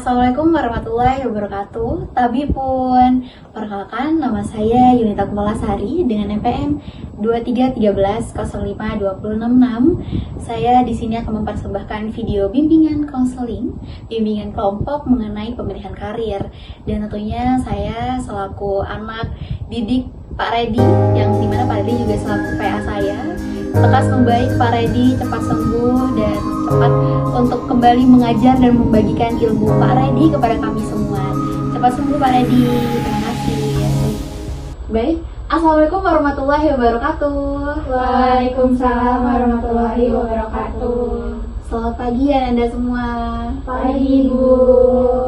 Assalamualaikum warahmatullahi wabarakatuh. Tabipun, perkenalkan nama saya Yunita Kumalasari dengan NPM 2313052066. Saya di sini akan mempersembahkan video bimbingan konseling, bimbingan kelompok mengenai pemilihan karir. Dan tentunya saya selaku anak didik Pak Redi, yang dimana Pak Redi juga selaku PA saya. Lekas membaik Pak Redi, cepat sembuh dan cepat untuk kembali mengajar dan membagikan ilmu Pak Redi kepada kami semua. Cepat sembuh Pak Redi, terima kasih. Baik, Assalamualaikum warahmatullahi wabarakatuh. Waalaikumsalam warahmatullahi wabarakatuh. Selamat pagi ya Anda semua. Pagi Bu.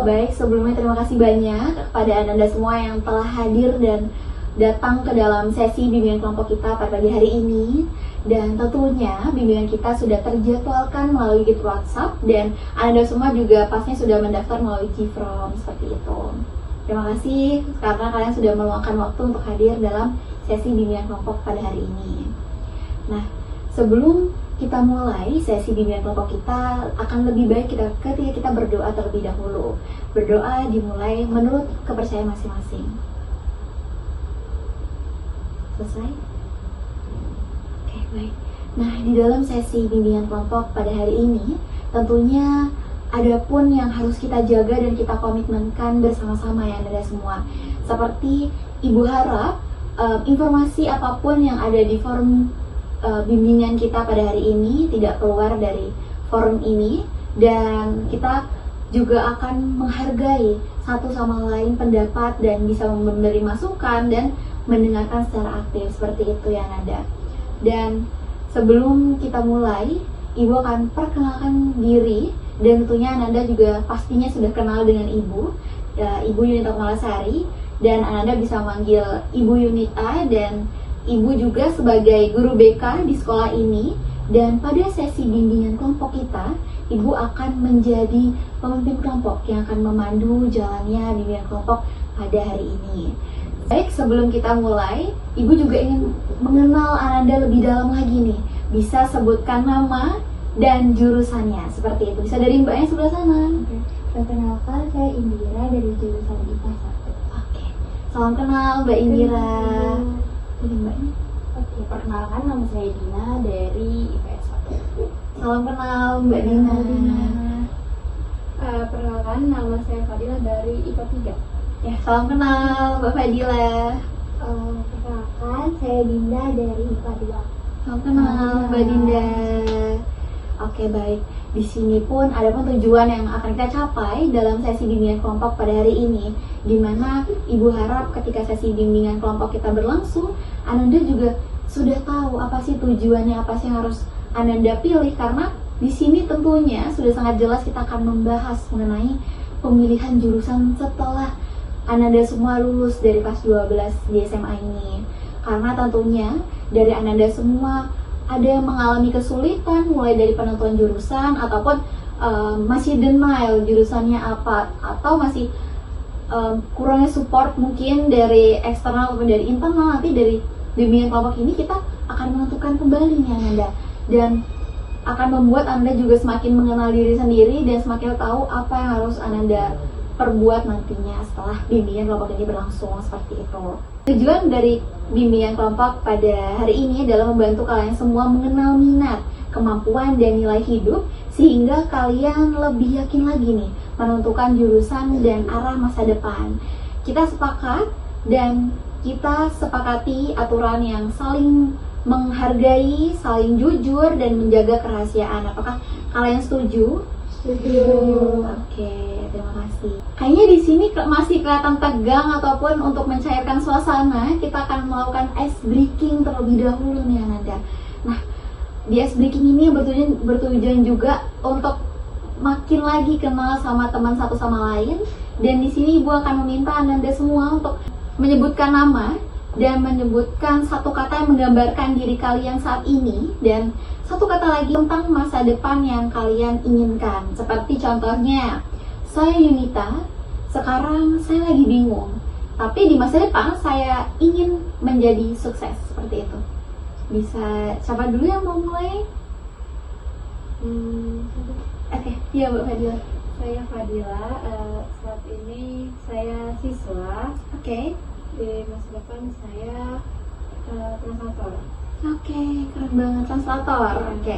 Baik, sebelumnya terima kasih banyak kepada Anda semua yang telah hadir dan datang ke dalam sesi bimbingan kelompok kita pada pagi hari ini. Dan tentunya bimbingan kita sudah terjadwalkan melalui grup WhatsApp dan Anda semua juga pastinya sudah mendaftar melalui Cifrom seperti itu. Terima kasih karena kalian sudah meluangkan waktu untuk hadir dalam sesi bimbingan kelompok pada hari ini. Nah, sebelum kita mulai sesi bimbingan kelompok kita, akan lebih baik ketika kita berdoa terlebih dahulu. Berdoa dimulai menurut kepercayaan masing-masing. Selesai? Oke, baik. Nah, di dalam sesi bimbingan kelompok pada hari ini, tentunya ada pun yang harus kita jaga dan kita komitmenkan bersama-sama ya Anda semua. Seperti Ibu harap informasi apapun yang ada di forum bimbingan kita pada hari ini tidak keluar dari forum ini, dan kita juga akan menghargai satu sama lain pendapat dan bisa memberi masukan dan mendengarkan secara aktif, seperti itu yang ada. Dan sebelum kita mulai, Ibu akan perkenalkan diri, dan tentunya Ananda juga pastinya sudah kenal dengan Ibu, Ibu Yunita Kumalasari, dan Ananda bisa manggil Ibu Yunita, dan Ibu juga sebagai guru BK di sekolah ini. Dan pada sesi bimbingan kelompok kita, Ibu akan menjadi pemimpin kelompok yang akan memandu jalannya bimbingan kelompok pada hari ini. Baik, sebelum kita mulai, Ibu juga ingin mengenal Ananda lebih dalam lagi nih. Bisa sebutkan nama dan jurusannya, seperti itu. Bisa dari Mbaknya sebelah sana. Oke. Perkenalkan, saya Indira dari jurusan IPA 1. Oke, salam kenal Mbak Indira. Dari Mbaknya. Oke, perkenalkan nama saya Dina dari IPS 1. Salam kenal Mbak Dina. Perkenalkan, nama saya Fadila dari IPA 3. Ya, salam kenal Mbak Fadila. Perkenalkan, saya Dinda dari IPA 2. Salam kenal Mbak Dinda. Oke, baik. Di sini pun ada pun tujuan yang akan kita capai dalam sesi bimbingan kelompok pada hari ini, di mana Ibu harap ketika sesi bimbingan kelompok kita berlangsung, Ananda juga sudah tahu apa sih tujuannya, apa sih yang harus Ananda pilih, karena di sini tentunya sudah sangat jelas kita akan membahas mengenai pemilihan jurusan setelah Ananda semua lulus dari kelas 12 di SMA ini. Karena tentunya dari Ananda semua ada yang mengalami kesulitan mulai dari penentuan jurusan, ataupun masih denial jurusannya apa, atau masih kurangnya support mungkin dari eksternal maupun dari internal. Nanti dari bimbingan kelompok ini kita akan menentukan kembali nih Ananda, dan akan membuat Anda juga semakin mengenal diri sendiri dan semakin tahu apa yang harus Ananda perbuat nantinya setelah bimbingan kelompok ini berlangsung, seperti itu. Tujuan dari bimbingan kelompok pada hari ini adalah membantu kalian semua mengenal minat, kemampuan, dan nilai hidup, sehingga kalian lebih yakin lagi nih menentukan jurusan dan arah masa depan. Kita sepakat dan kita sepakati aturan yang saling menghargai, saling jujur, dan menjaga kerahasiaan. Apakah kalian setuju? Setuju. Oke, terima kasih. Kayaknya di sini masih kelihatan tegang, ataupun untuk mencairkan suasana, kita akan melakukan ice breaking terlebih dahulu nih Ananda. Nah, di ice breaking ini bertujuan juga untuk makin lagi kenal sama teman satu sama lain. Dan di sini Ibu akan meminta Ananda semua untuk menyebutkan nama dan menyebutkan satu kata yang menggambarkan diri kalian saat ini, dan satu kata lagi tentang masa depan yang kalian inginkan. Seperti contohnya, saya Yunita, sekarang saya lagi bingung, tapi di masa depan saya ingin menjadi sukses, seperti itu. Bisa, siapa dulu yang mau mulai? Oke, iya Mbak Fadila. Saya Fadila, saat ini saya siswa. Oke. Di masa depan saya translator. Oke, keren banget, translator. Iya. Oke.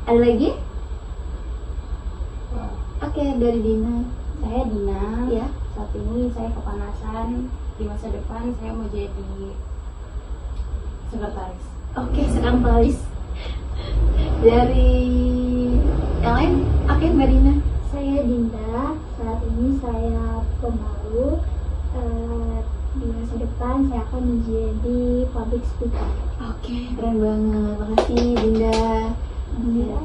Ada lagi? Oke, dari Dina. Saya Dina. Ya. Saat ini saya kepanasan. Di masa depan saya mau jadi sekretaris. Oke, sekretaris. Dari yang lain? Oke, Mbak Dina. Saya Dinda, saat ini saya pembaru. Di masa depan saya akan menjadi public speaker. Oke, keren banget. Makasih, Dinda. Ya.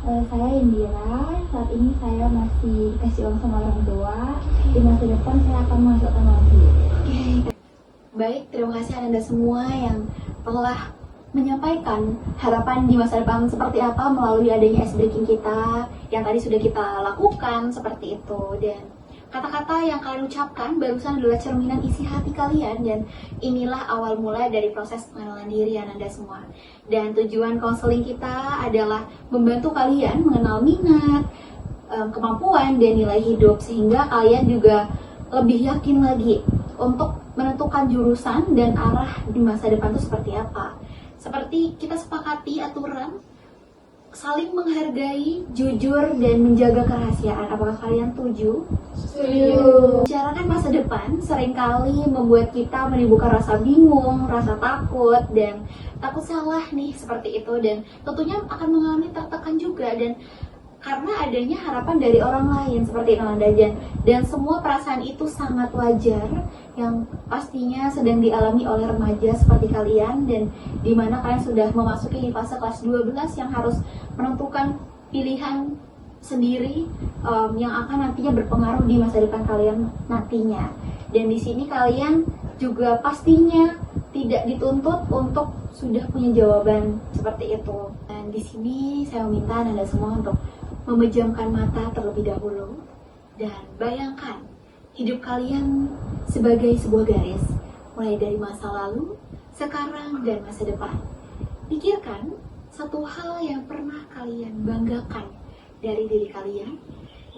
Saya Indira, saat ini saya masih dikasih uang sama orang tua. Di masa depan saya akan menghasilkan uang sendiri. Oke. Baik, terima kasih Anda semua yang telah menyampaikan harapan di masa depan seperti apa melalui adanya ice breaking kita yang tadi sudah kita lakukan seperti itu. Dan kata-kata yang kalian ucapkan barusan adalah cerminan isi hati kalian, dan inilah awal mula dari proses pengenalan diri Anda semua. Dan tujuan konseling kita adalah membantu kalian mengenal minat, kemampuan, dan nilai hidup, sehingga kalian juga lebih yakin lagi untuk menentukan jurusan dan arah di masa depan itu seperti apa. Seperti kita sepakati aturan, saling menghargai, jujur, dan menjaga kerahasiaan. Apakah kalian setuju? Setuju. Bicarakan masa depan seringkali membuat kita menimbulkan rasa bingung, rasa takut, dan takut salah nih seperti itu. Dan tentunya akan mengalami tertekan juga, dan karena adanya harapan dari orang lain seperti itu Anda. Dan semua perasaan itu sangat wajar yang pastinya sedang dialami oleh remaja seperti kalian, dan dimana kalian sudah memasuki fase kelas 12 yang harus menentukan pilihan sendiri yang akan nantinya berpengaruh di masa depan kalian nantinya. Dan di sini kalian juga pastinya tidak dituntut untuk sudah punya jawaban seperti itu. Dan di sini saya meminta Anda semua untuk memejamkan mata terlebih dahulu dan bayangkan hidup kalian sebagai sebuah garis, mulai dari masa lalu, sekarang, dan masa depan. Pikirkan satu hal yang pernah kalian banggakan dari diri kalian,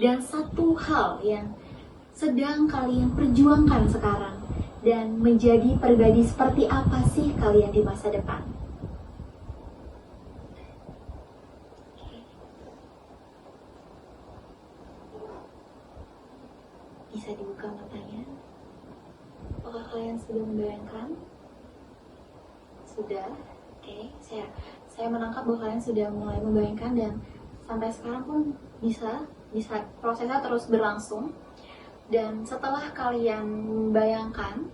dan satu hal yang sedang kalian perjuangkan sekarang, dan menjadi pribadi seperti apa sih kalian di masa depan. Bisa dibuka matanya. Apakah kalian sudah membayangkan? Sudah? Oke, saya menangkap bahwa kalian sudah mulai membayangkan, dan sampai sekarang pun bisa prosesnya terus berlangsung. Dan setelah kalian membayangkan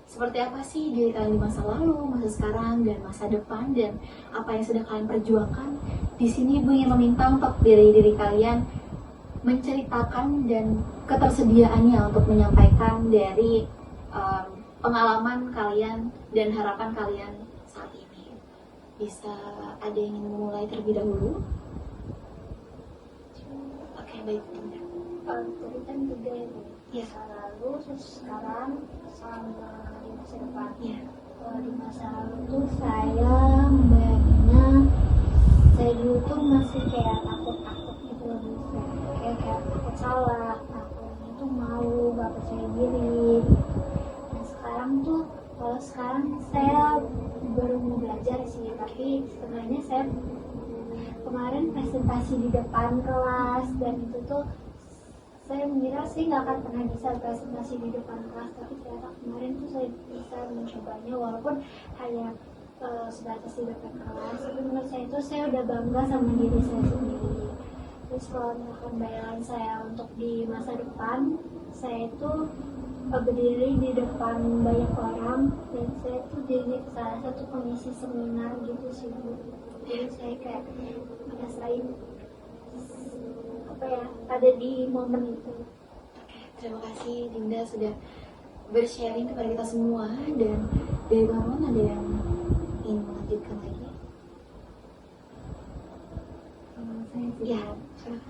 seperti apa sih diri kalian di masa lalu, masa sekarang, dan masa depan, dan apa yang sudah kalian perjuangkan, di sini Ibu ingin meminta untuk diri kalian menceritakan dan ketersediaannya untuk menyampaikan dari pengalaman kalian dan harapan kalian saat ini. Bisa ada yang ingin memulai terlebih dahulu? Oke, baik. Tadi kan tiga ya, Ya. masa lalu, sekarang, sama di masa depan. Ya. Di masa lalu tuh saya membayanginya, saya dulu tuh masih kayak takut gitu loh, kayak takut salah, takutnya tuh malu, gak percaya diri. Nah sekarang tuh, kalau sekarang saya baru mau belajar sih, tapi sebenarnya saya kemarin presentasi di depan kelas, dan itu tuh saya mengira sih nggak akan pernah bisa presentasi di depan kelas, tapi ternyata kemarin tuh saya bisa mencobanya, walaupun hanya sebatas di depan kelas. Tapi menurut saya itu saya udah bangga sama diri saya sendiri. Terus kalau misalkan bayangan saya untuk di masa depan, saya itu berdiri di depan banyak orang, dan saya tuh jadi salah satu pengisi seminar gitu sih Bu. Jadi saya kayak ngerasain apa ya, ada di momen itu. Terima kasih Dinda sudah bersharing kepada kita semua. Dan dari teman-teman ada yang ingin melanjutkan lagi? Saya sih, Ya.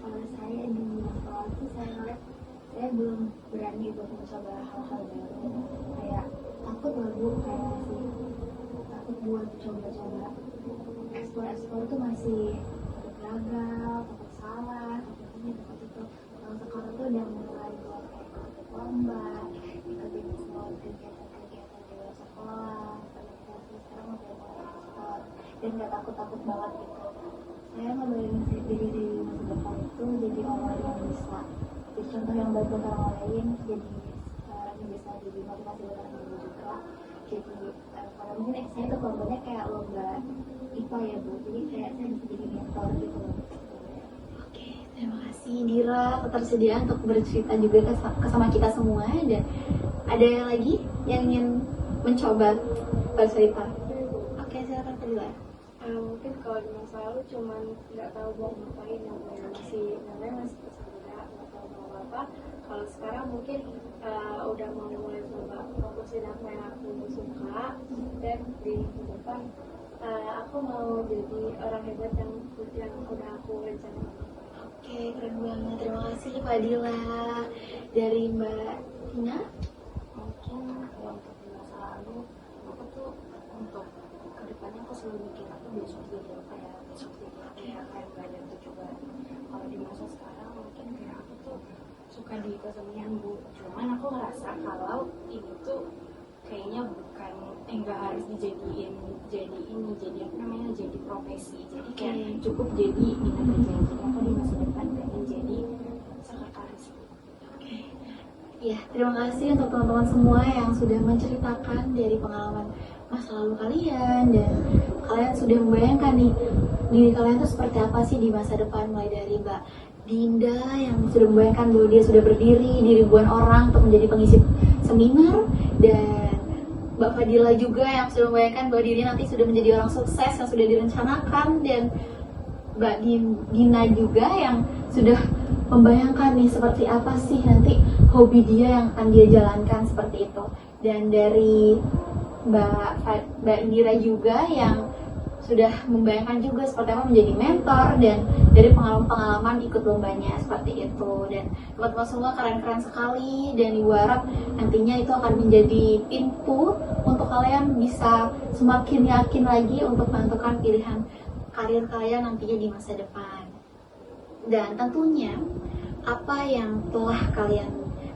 kalau saya di sekolah itu saya belum berani buat mencoba hal-hal baru, kayak takut lah Bu, kayak masih takut buat coba-coba eksplor itu, masih takut gagal, takut salah, takut ini, takut itu. Kalau sekarang tuh udah mulai buat kayak lomba, ikutin semua kegiatan-kegiatan di luar sekolah, sekarang udah mulai ekspor dan nggak takut-takut banget gitu. Saya ngebayangin diri di masa depan itu jadi orang yang bisa jadi contoh yang baik buat orang lain, jadi yang bisa jadi motivasi buat orang lain juga. Jadi kalau mungkin saya tuh korbannya kayak lomba IPA ya Bu, jadi kayak saya bisa jadi mentor gitu loh. Oke, terima kasih Dira ketersediaan untuk bercerita juga sama kita semua. Dan ada yang lagi yang ingin mencoba bercerita? Oke, silakan Fadila. Mungkin kalau di masa lalu cuman nggak tahu mau ngapain, namanya masih muda, nggak tahu mau apa. Kalau sekarang mungkin udah mau mulai coba fokusin apa yang aku suka, dan di depan aku mau jadi orang hebat yang udah aku rencanain. Oke, keren banget. Terima kasih Fadila. Dari Mbak Tina? Mungkin kalau untuk di masa lalu aku tuh untuk kedepannya aku selalu mikir aku besok jadi apa ya, kayak belajar untuk coba. Kalau di masa sekarang mungkin kayak aku tuh suka di kesenian Bu, cuman aku ngerasa kalau ini tuh kayaknya bukan enggak harus dijadiin jadi apa namanya, jadi profesi. Jadi kayak cukup jadi minat aja. Jadi aku di masa depan pengen jadi sekretaris. Ya, terima kasih untuk teman-teman semua yang sudah menceritakan dari pengalaman masa lalu kalian, dan kalian sudah membayangkan nih diri kalian tuh seperti apa sih di masa depan. Mulai dari Mbak Dinda yang sudah membayangkan bahwa dia sudah berdiri di ribuan orang untuk menjadi pengisi seminar, dan Mbak Fadila juga yang sudah membayangkan bahwa dirinya nanti sudah menjadi orang sukses yang sudah direncanakan, dan Mbak Dina juga yang sudah membayangkan nih seperti apa sih nanti hobi dia yang akan dia jalankan seperti itu. Dan dari Mbak Indira juga yang sudah membayangkan juga seperti apa menjadi mentor, dan dari pengalaman-pengalaman ikut lombanya seperti itu. Dan teman-teman semua keren-keren sekali, dan Ibu harap nantinya itu akan menjadi pintu untuk kalian bisa semakin yakin lagi untuk menentukan pilihan karir kalian nantinya di masa depan. Dan tentunya apa yang telah kalian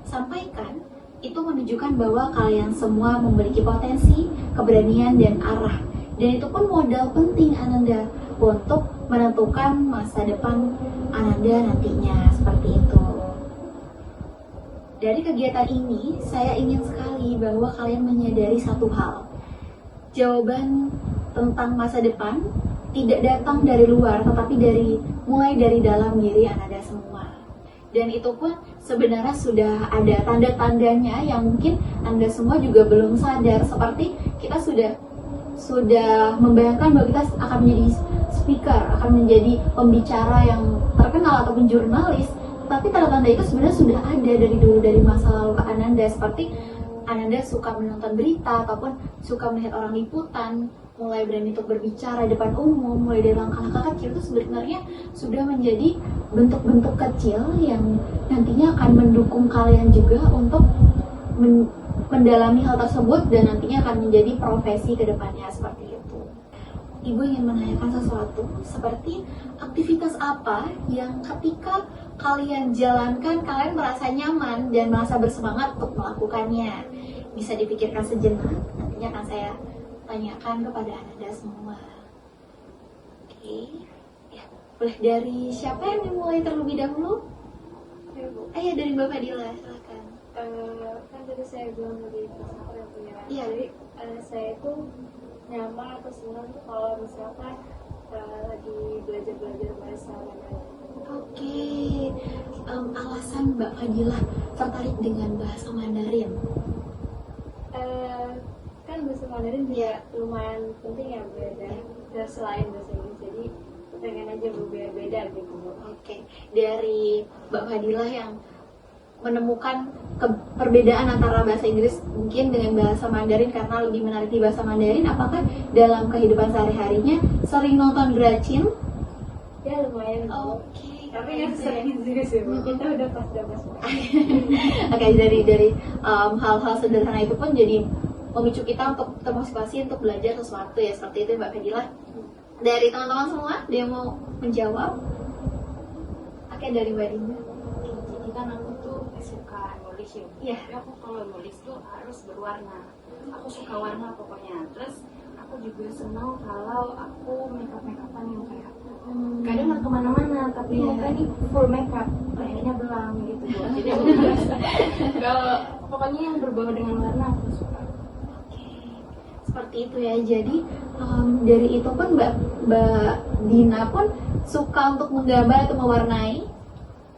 sampaikan itu menunjukkan bahwa kalian semua memiliki potensi, keberanian, dan arah. Dan itu pun modal penting Ananda untuk menentukan masa depan Ananda nantinya, seperti itu. Dari kegiatan ini, saya ingin sekali bahwa kalian menyadari satu hal. Jawaban tentang masa depan tidak datang dari luar, tetapi mulai dari dalam diri Ananda semua. Dan itu pun sebenarnya sudah ada tanda-tandanya yang mungkin Anda semua juga belum sadar. Seperti kita sudah membayangkan bahwa kita akan menjadi speaker, akan menjadi pembicara yang terkenal ataupun jurnalis. Tapi tanda-tanda itu sebenarnya sudah ada dari dulu, dari masa lalu ke Ananda. Seperti Ananda suka menonton berita ataupun suka melihat orang liputan, mulai berani untuk berbicara di depan umum, mulai dari langkah-langkah kecil itu sebenarnya sudah menjadi bentuk-bentuk kecil yang nantinya akan mendukung kalian juga untuk mendalami hal tersebut, dan nantinya akan menjadi profesi ke depannya seperti itu. Ibu ingin menanyakan sesuatu, seperti aktivitas apa yang ketika kalian jalankan kalian merasa nyaman dan merasa bersemangat untuk melakukannya? Bisa dipikirkan sejenak, nantinya akan saya tanyakan kepada Anda semua. Oke, ya, boleh dari siapa yang dimulai terlebih dahulu? Ya Bu, Iya, dari Mbak Fadila, silakan. kan tadi saya bilang dari pesawat ya Bu ya. Iya. Jadi saya itu nyaman atau senang tuh kalau misalkan lagi belajar bahasa Mandarin. Oke, alasan Mbak Fadila tertarik dengan bahasa Mandarin? Kan bahasa Mandarin juga lumayan penting ya belajar selain bahasa Inggris, jadi pengen aja berbeda gitu Bu. Oke, dari Mbak Fadila yang menemukan perbedaan antara bahasa Inggris mungkin dengan bahasa Mandarin karena lebih menarik di bahasa Mandarin, apakah dalam kehidupan sehari-harinya sering nonton Dracin? Ya lumayan Bu. Oke, Tapi nggak sering juga sih Bu. Kita udah pas. Oke, dari hal-hal sederhana itu pun jadi memicu kita untuk termotivasi untuk belajar sesuatu ya, seperti itu Mbak Fadila. Dari teman-teman semua, dia mau menjawab? Oke, dari Mbak Dinda. Jadi kan aku tuh suka nulis fashion. Iya. Tapi aku kalau nulis tuh harus berwarna. Aku suka warna pokoknya. Terus aku juga senang kalau aku makeup-makeupan yang kayak kadang nggak kemana-mana tapi Iya. muka ini full makeup, kayaknya belang gitu. Jadi aku merasa kalau pokoknya yang berbau dengan warna aku suka. Seperti itu ya. Jadi dari itu pun Mbak Dina pun suka untuk menggambar atau mewarnai.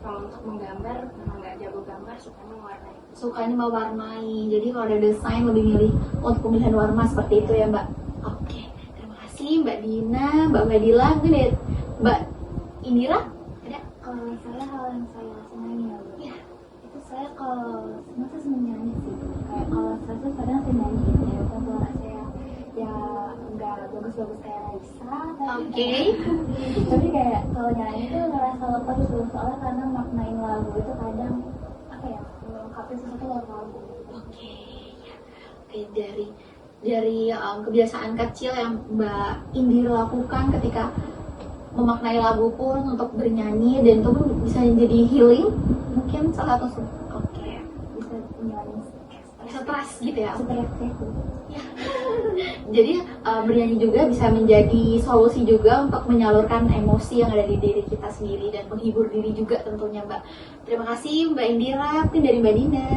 Kalau untuk menggambar memang nggak jago gambar, sukanya mewarnai. Sukanya mewarnai. Jadi kalau ada desain lebih milih untuk pemilihan warna seperti itu ya Mbak. Oke, terima kasih Mbak Dina, Mbak Fadila, mungkin ya Mbak Indira ada? Kalau saya hal yang saya senangi ya, Bu. Ya. Itu saya kalau masa senang nyanyi sih. Kayak kalau saya tuh kadang saya nyanyi gitu ya, kalau saya ya nggak bagus-bagus kayak Raisa, Oke. tapi kayak kalau nyanyi tuh ngerasa lepas gitu, soalnya kadang maknain lagu itu kadang apa ya, melengkapi sesuatu lewat lagu. Oke, ya. Oke, dari kebiasaan kecil yang Mbak Indira lakukan ketika memaknai lagu pun untuk bernyanyi, dan itu pun bisa jadi healing mungkin salah satu. Oke, Bisa nyanyi stres gitu ya. stres gitu. Jadi bernyanyi juga bisa menjadi solusi juga untuk menyalurkan emosi yang ada di diri kita sendiri dan menghibur diri juga tentunya Mbak. Terima kasih Mbak Indira. Mungkin dari Mbak Dina.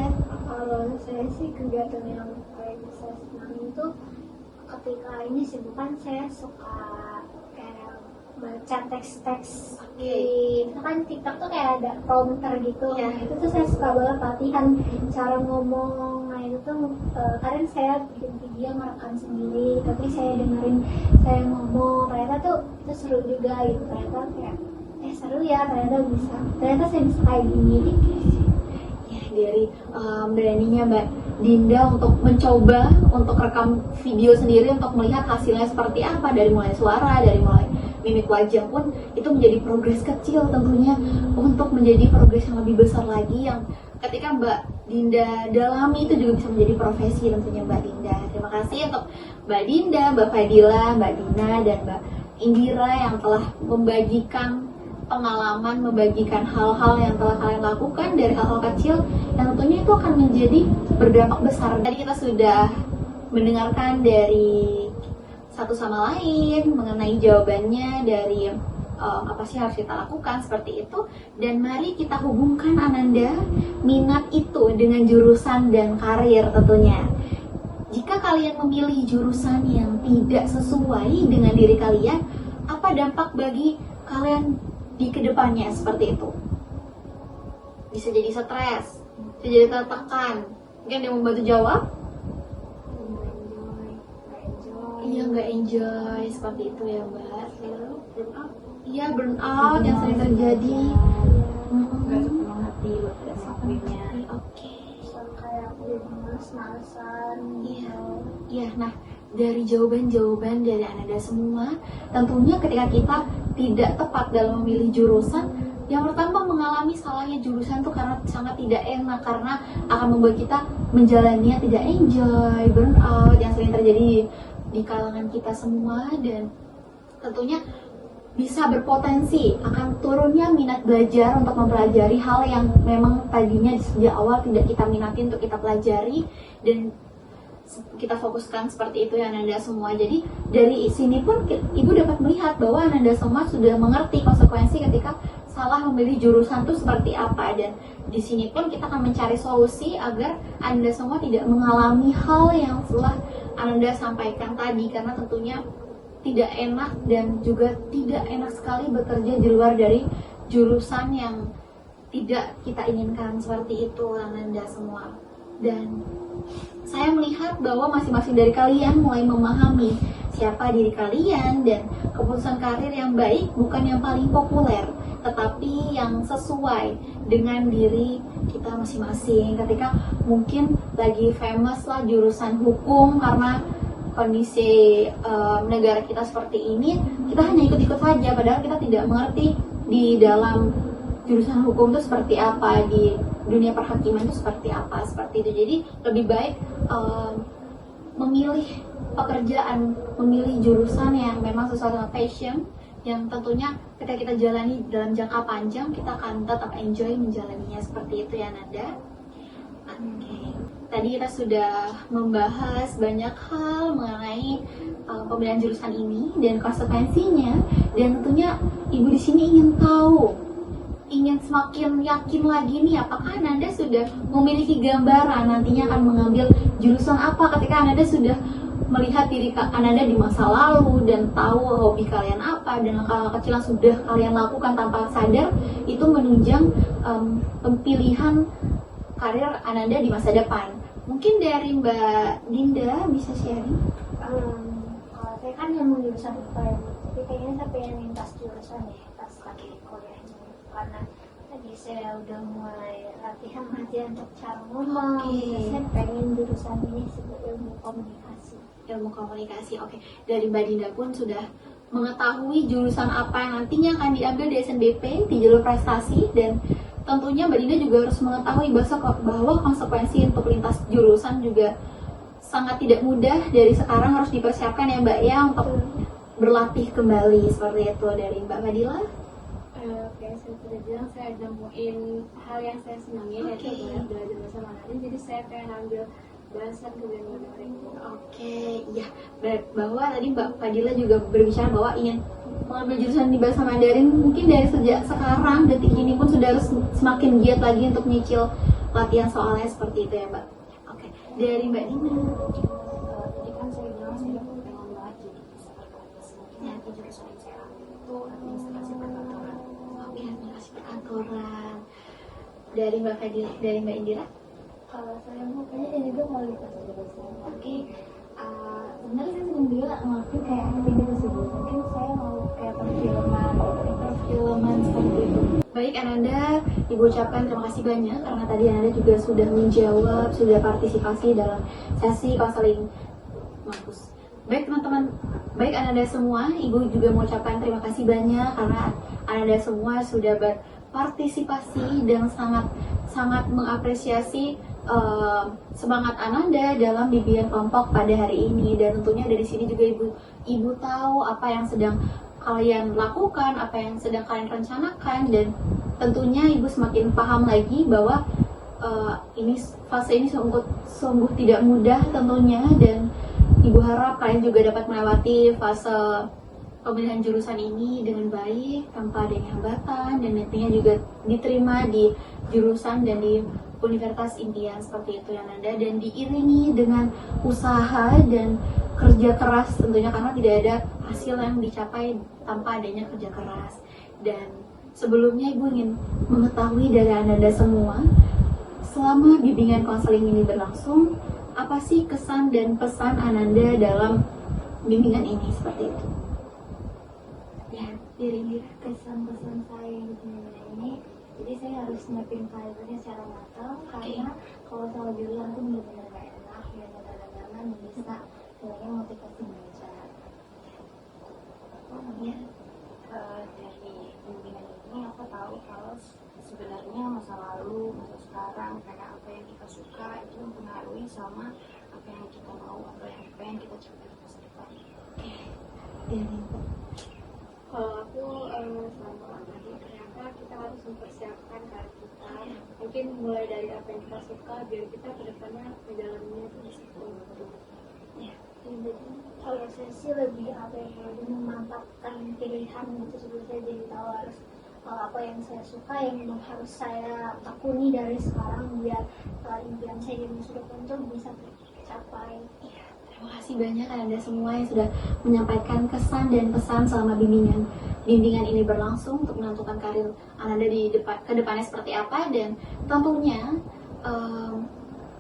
Kalau saya sih kegiatan yang paling saya senang itu ketika ini sih, bukan saya suka kayak baca teks-teks di misalkan TikTok tuh kayak ada prompter gitu. Iya. Nah, itu tuh saya suka banget latihan cara ngomong. Nah itu tuh kadang saya bikin video ngerekam sendiri, tapi saya dengerin saya ngomong, ternyata tuh itu seru juga gitu. Ternyata kayak seru ya, ternyata saya bisa kayak gini gitu. Ya, dari beraninya Mbak Dinda untuk mencoba untuk rekam video sendiri untuk melihat hasilnya seperti apa, dari mulai suara, dari mulai mimik wajah pun itu menjadi progres kecil tentunya untuk menjadi progres yang lebih besar lagi yang ketika Mbak Dinda dalami itu juga bisa menjadi profesi tentunya Mbak Dinda. Terima kasih untuk Mbak Dinda, Mbak Fadila, Mbak Dina, dan Mbak Indira yang telah membagikan pengalaman, membagikan hal-hal yang telah kalian lakukan dari hal-hal kecil yang tentunya itu akan menjadi berdampak besar. Tadi kita sudah mendengarkan dari satu sama lain mengenai jawabannya dari apa sih harus kita lakukan seperti itu, dan mari kita hubungkan Ananda minat itu dengan jurusan dan karir tentunya. Jika kalian memilih jurusan yang tidak sesuai dengan diri kalian, apa dampak bagi kalian di kedepannya seperti itu? Bisa jadi stres, bisa jadi tertekan. Mungkin ada yang membantu jawab? Iya, nggak enjoy seperti itu ya Mbak. Iya, burnout yang sering terjadi. Nggak sepenuh hati buat disiplinnya. Oke. Kayak males-malesan. Iya, nah dari jawaban-jawaban dari Ananda semua, tentunya ketika kita tidak tepat dalam memilih jurusan, yang pertama mengalami salahnya jurusan tuh karena sangat tidak enak, karena akan membuat kita menjalaninya tidak enjoy, burnout yang sering terjadi di kalangan kita semua, dan tentunya bisa berpotensi akan turunnya minat belajar untuk mempelajari hal yang memang tadinya sejak awal tidak kita minati untuk kita pelajari dan kita fokuskan seperti itu ya Ananda semua. Jadi dari sini pun Ibu dapat melihat bahwa Ananda semua sudah mengerti konsekuensi ketika salah memilih jurusan itu seperti apa, dan di sini pun kita akan mencari solusi agar Anda semua tidak mengalami hal yang telah Anda sampaikan tadi, karena tentunya tidak enak dan juga tidak enak sekali bekerja di luar dari jurusan yang tidak kita inginkan seperti itu Anda semua. Dan saya melihat bahwa masing-masing dari kalian mulai memahami siapa diri kalian, dan keputusan karir yang baik bukan yang paling populer, tetapi yang sesuai dengan diri kita masing-masing. Ketika mungkin lagi famous lah jurusan hukum karena kondisi negara kita seperti ini, kita hanya ikut-ikut saja, padahal kita tidak mengerti di dalam jurusan hukum itu seperti apa, di dunia perhakiman itu seperti apa, seperti itu. Jadi lebih baik memilih pekerjaan, memilih jurusan yang memang sesuai dengan passion, yang tentunya ketika kita jalani dalam jangka panjang kita akan tetap enjoy menjalaninya, seperti itu ya Nanda. Nah, Oke. Tadi kita sudah membahas banyak hal mengenai pemilihan jurusan ini dan konsekuensinya, dan tentunya ibu di sini ingin tahu, ingin semakin yakin lagi nih apakah Ananda sudah memiliki gambaran nantinya akan mengambil jurusan apa ketika Ananda sudah melihat diri Ananda di masa lalu dan tahu hobi kalian apa dan langkah-langkah kecil yang sudah kalian lakukan tanpa sadar itu menunjang pilihan karir Ananda di masa depan. Mungkin dari Mbak Dinda bisa sharing? Kalau saya kan yang jurusan IPA ya, tapi kayaknya saya pengen lintas jurusan ya pas lagi kuliahnya, karena tadi saya udah mulai latihan untuk cara ngomong. Oke. Saya pengen jurusan ini sebagai ilmu komunikasi. Ilmu komunikasi, oke. Dari Mbak Dinda pun sudah mengetahui jurusan apa yang nantinya akan diambil di SNBP di jalur prestasi, dan tentunya Mbak Dinda juga harus mengetahui bahwa konsekuensi untuk lintas jurusan juga sangat tidak mudah. Dari sekarang harus dipersiapkan ya Mbak ya untuk berlatih kembali seperti itu. Dari Mbak Fadila? Kayak saya sudah bilang, saya nemuin hal yang saya senangi, Oke. yaitu belajar bahasa Mandarin. Jadi saya pengen ambil bahasa kedua Mandarin. Oke, ya. Bahwa tadi Mbak Fadila juga berbicara bahwa ingin mengambil jurusan di bahasa Mandarin. Mungkin dari sejak sekarang, detik ini pun sudah harus semakin giat lagi untuk nyicil latihan soalnya seperti itu ya Mbak. Oke, dari Mbak Dina. Tadi kan saya bilang saya pengen banget jadi sekretaris. Mungkin nanti jurusan yang saya ambil itu administrasi perkantoran. Oke, administrasi perkantoran. Dari Mbak Fadila, dari Mbak Indira. Kalau saya mau kayaknya juga mau lintas jurusan. Oke. Sebenarnya saya sebelum juga ngelakuin kayak tidak tersebut. Mungkin saya mau kayak perfilman seperti itu. Baik Ananda, Ibu ucapkan terima kasih banyak karena tadi Ananda juga sudah menjawab, sudah partisipasi dalam sesi konseling mampus. Baik teman-teman, baik Ananda semua, Ibu juga mengucapkan terima kasih banyak karena Ananda semua sudah berpartisipasi dan sangat mengapresiasi semangat Ananda dalam bimbingan kelompok pada hari ini. Dan tentunya dari sini juga ibu tahu apa yang sedang kalian lakukan, apa yang sedang kalian rencanakan, dan tentunya ibu semakin paham lagi bahwa fase ini sungguh tidak mudah tentunya, dan ibu harap kalian juga dapat melewati fase pemilihan jurusan ini dengan baik tanpa adanya hambatan, dan nantinya juga diterima di jurusan dan di universitas impian seperti itu ya Nanda, dan diiringi dengan usaha dan kerja keras tentunya, karena tidak ada hasil yang dicapai tanpa adanya kerja keras. Dan sebelumnya ibu ingin mengetahui dari Anda semua, selama bimbingan konseling ini berlangsung, apa sih kesan dan pesan Ananda dalam bimbingan ini seperti itu? Ya, diri Kesan-kesan saya di ini, jadi saya harus nyiapin karirnya secara matang, karena kalau soal jurusan itu benar-benar gak enak, benar-benar nyaman, bisa sebenarnya motivasi belajar. Ya. Dari bimbingan ini aku tahu kalau sebenarnya masa lalu, masa sekarang, kayak apa yang kita suka itu mempengaruhi sama apa yang kita mau, apa yang pengen kita capai di masa depan. Kalau aku sama tadi, ternyata kita harus mempersiapkan karir kita, mungkin mulai dari apa yang kita suka biar kita kedepannya menjalaninya itu bisa betul. Jadi kalau saya sih lebih lebih memantapkan pilihan gitu, sebelum saya jadi tahu harus apa yang saya suka, yang memang harus saya tekuni dari sekarang biar impian saya di masa depan itu bisa tercapai. Terima kasih banyak Anda semua yang sudah menyampaikan kesan dan pesan selama bimbingan ini berlangsung untuk menentukan karir Anda ke depannya seperti apa. Dan tentunya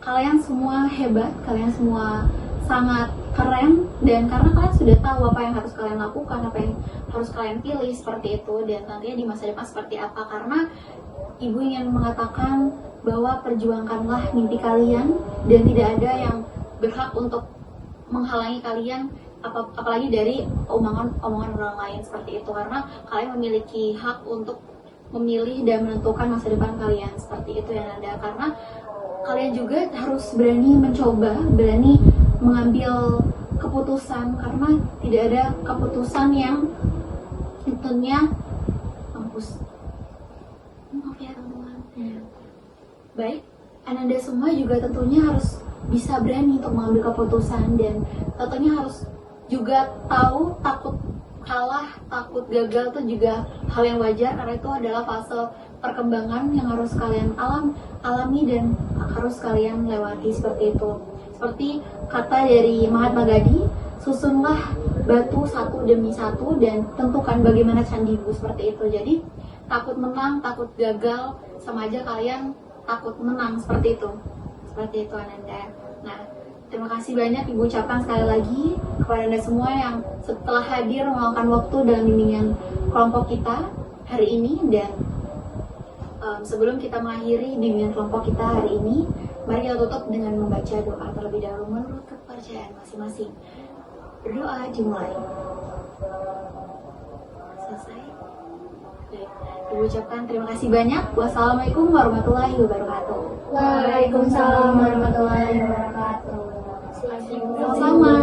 kalian semua hebat, kalian semua sangat keren, dan karena kalian sudah tahu apa yang harus kalian lakukan, apa yang harus kalian pilih seperti itu, dan nantinya di masa depan seperti apa. Karena ibu ingin mengatakan bahwa perjuangkanlah mimpi kalian, dan tidak ada yang berhak untuk menghalangi kalian, apalagi dari omongan orang lain seperti itu, karena kalian memiliki hak untuk memilih dan menentukan masa depan kalian seperti itu ya Nanda. Karena kalian juga harus berani mencoba, berani mengambil keputusan, karena tidak ada keputusan yang tentunya maaf ya teman-teman. Baik, Anda Anda semua juga tentunya harus bisa berani untuk mengambil keputusan, dan tentunya harus juga tahu takut kalah, takut gagal itu juga hal yang wajar, karena itu adalah fase perkembangan yang harus kalian alami dan harus kalian lewati seperti itu. Seperti kata dari Mahatma Gandhi, susunlah batu satu demi satu dan tentukan bagaimana candimu, seperti itu. Jadi takut menang, takut gagal sama aja kalian takut menang, seperti itu Ananda. Nah, terima kasih banyak Ibu ucapkan sekali lagi kepada Anda semua yang setelah hadir meluangkan waktu dalam bimbingan kelompok kita hari ini. Dan sebelum kita mengakhiri bimbingan kelompok kita hari ini, mari kita tutup dengan membaca doa terlebih dahulu menurut kepercayaan masing-masing. Berdoa dimulai. Selesai. Baik, Ibu ucapkan terima kasih banyak. Wassalamualaikum warahmatullahi wabarakatuh. Waalaikumsalam warahmatullahi wabarakatuh. Sama-sama.